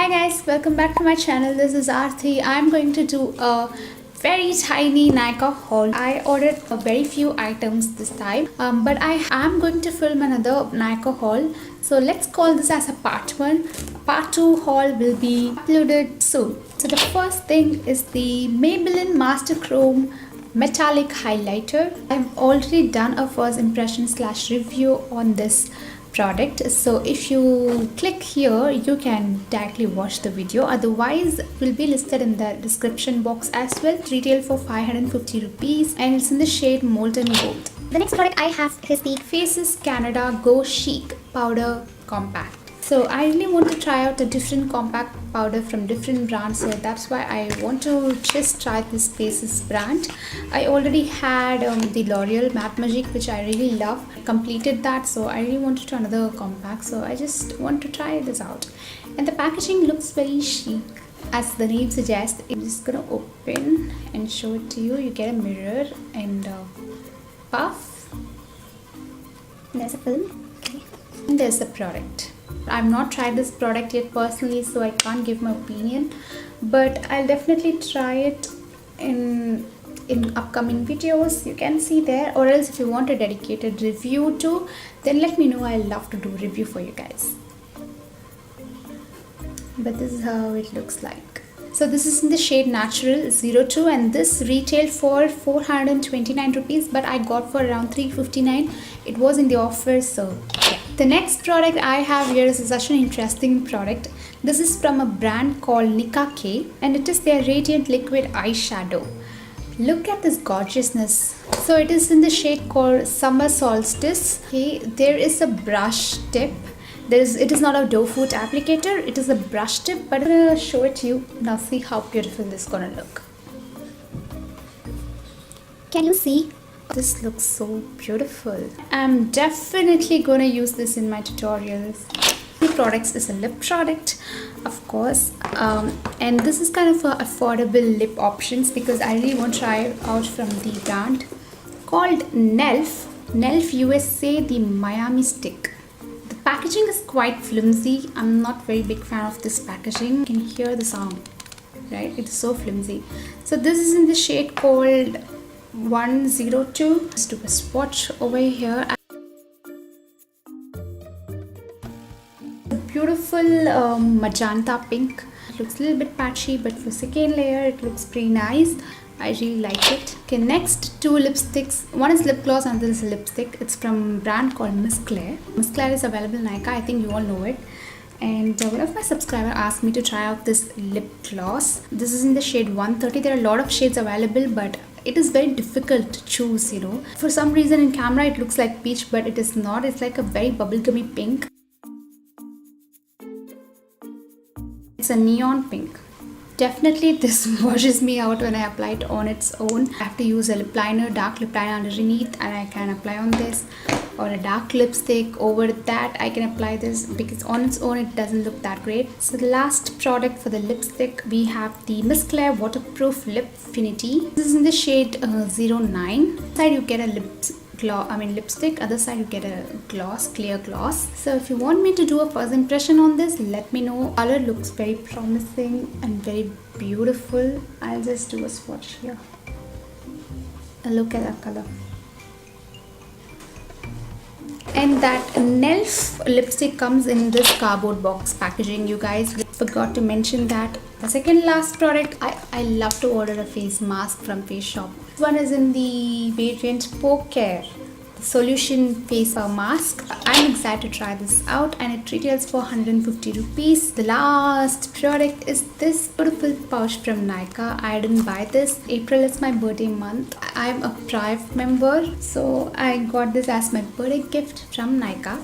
Hi guys, welcome back to my channel. This is Aarti. I'm going to do a very tiny Nykaa haul. I ordered a very few items this time, but I am going to film another Nykaa haul. So let's call this as a part 1. Part 2 haul will be uploaded soon. So the first thing is the Maybelline Master Chrome Metallic Highlighter. I've already done a first impression / review on this product, so if you click here you can directly watch the video, otherwise will be listed in the description box as well. Retail for 550 rupees and it's in the shade Molten Gold. The next product I have is the Faces Canada Go Chic Powder Compact. So I really want to try out a different compact powder from different brands, so that's why I want to just try this Faces brand. I already had the L'Oreal Matte Magic, which I really love. I completed that, so I really want to try another compact, so I just want to try this out. And the packaging looks very chic, as the name suggests. I'm just gonna open and show it to you. You get a mirror and puff. There's a film. Okay. And there's the product. I've not tried this product yet personally, so I can't give my opinion, but I'll definitely try it in upcoming videos. You can see there, or else if you want a dedicated review too, then let me know. I'll love to do a review for you guys. But this is how it looks like. So this is in the shade Natural 02 and this retailed for 429 rupees, but I got for around 359. It was in the offer, so yeah. The next product I have here is such an interesting product. This is from a brand called Nickaa and it is their Radiant Liquid Eyeshadow. Look at this gorgeousness. So it is in the shade called Summer Solstice. Okay, there is a brush tip. It is not a doe foot applicator, it is a brush tip, but I'm gonna show it to you. Now see how beautiful this is gonna look. Can you see? This looks so beautiful. I'm definitely gonna use this in my tutorials. The product is a lip product, of course, and this is kind of a affordable lip options because I really want to try it out from the brand called Nelf USA, the Miami Stick. The packaging is quite flimsy. I'm not very big fan of this packaging. You can hear the sound, right? It is so flimsy. So this is in the shade called 102. Let's do a swatch over here. Beautiful magenta pink. It looks a little bit patchy, but for second layer it looks pretty nice. I really like it. Okay, next two lipsticks. One is lip gloss and this is a lipstick. It's from a brand called Miss Claire. Miss Claire is available in Nykaa. I think you all know it. And one of my subscribers asked me to try out this lip gloss. This is in the shade 130. There are a lot of shades available, but it is very difficult to choose, you know. For some reason in camera it looks like peach, but it is not. It's like a very bubblegummy pink. It's a neon pink. Definitely this washes me out when I apply it on its own. I have to use a lip liner, dark lip liner underneath, and I can apply on this, or a dark lipstick over that. I can apply this because on its own it doesn't look that great. So the last product for the lipstick, we have the Miss Claire Waterproof Lipfinity. This is in the shade 09. Inside you get a lipstick, other side you get a gloss, clear gloss. So if you want me to do a first impression on this, let me know. Color looks very promising and very beautiful. I'll just do a swatch here. Look at that color. And that Nelf lipstick comes in this cardboard box packaging, you guys. Forgot to mention that. The second last product, I love to order a face mask from Face Shop. This one is in the variant Pore, the solution face mask. I'm excited to try this out and it retails for 150 rupees. The last product is this beautiful pouch from Nykaa. I didn't buy this. April is my birthday month. I'm a Prime member, so I got this as my birthday gift from Nykaa.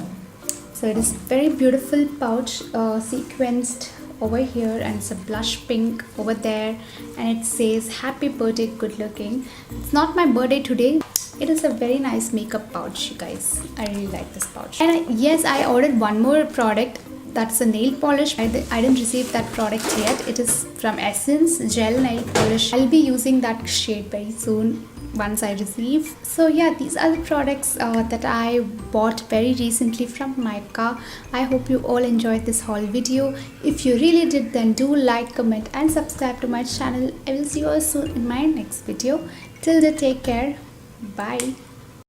So it is very beautiful pouch, sequenced over here, and it's a blush pink over there, and it says happy birthday, good looking. It's not my birthday today. It is a very nice makeup pouch, you guys. I really like this pouch. And yes, I ordered one more product. That's a nail polish. I didn't receive that product yet. It is from Essence Gel Nail Polish. I'll be using that shade very soon. once I receive. So yeah, these are the products that I bought very recently from Nykaa. I hope you all enjoyed this haul video. If you really did, then do like, comment and subscribe to my channel. I will see you all soon in my next video. Till then, take care. Bye.